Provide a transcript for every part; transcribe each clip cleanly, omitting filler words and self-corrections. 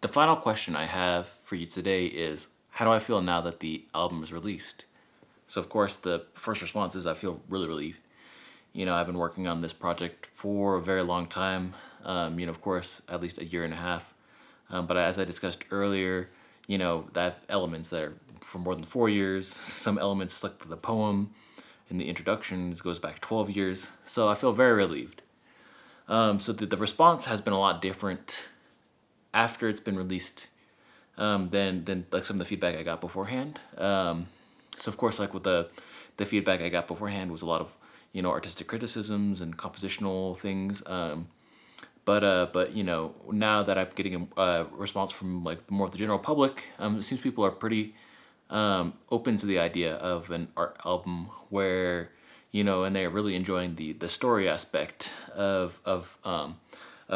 the final question I have for you today is, how do I feel now that the album is released? So of course, the first response is I feel really relieved. I've been working on this project for a very long time. Of course, at least a year and a half. But as I discussed earlier, that elements that are for more than 4 years. Some elements like the poem in the introduction goes back 12 years. So I feel very relieved. So the response has been a lot different after it's been released than like some of the feedback I got beforehand. So of course, like with the feedback I got beforehand was a lot of artistic criticisms and compositional things. But now that I'm getting a response from like more of the general public, it seems people are pretty open to the idea of an art album where and they're really enjoying the story aspect of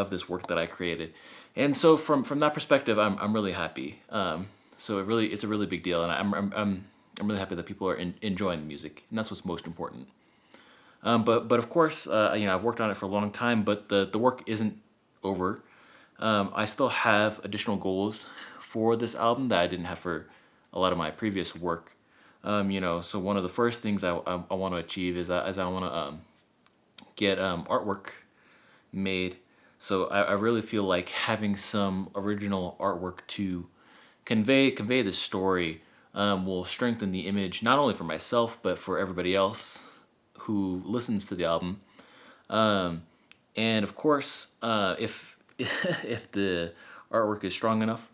this work that I created. And so from that perspective, I'm really happy. So it's a really big deal, and I'm really happy that people are enjoying the music, and that's what's most important. But of course, I've worked on it for a long time, but the work isn't over. I still have additional goals for this album that I didn't have for a lot of my previous work. So one of the first things I want to achieve is I want to get artwork made. So I really feel like having some original artwork to convey the story will strengthen the image, not only for myself but for everybody else who listens to the album. And of course, if if the artwork is strong enough,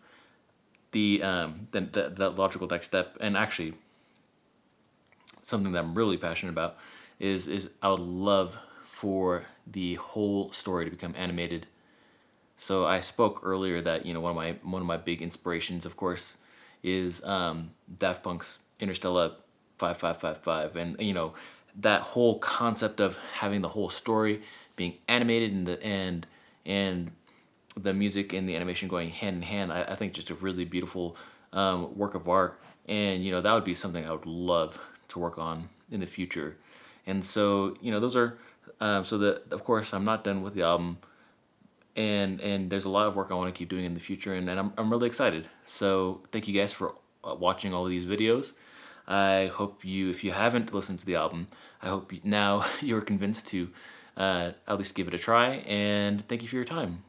then that logical next step, and actually something that I'm really passionate about, is I would love for the whole story to become animated. So I spoke earlier that one of my big inspirations, of course, is Daft Punk's Interstellar 5555, and that whole concept of having the whole story being animated and the music and the animation going hand in hand. I think just a really beautiful work of art, and that would be something I would love to work on in the future. And so those are so that of course I'm not done with the album, and there's a lot of work I want to keep doing in the future, and I'm really excited. So thank you guys for watching all of these videos. I hope if you haven't listened to the album, I hope now you're convinced to at least give it a try, and thank you for your time.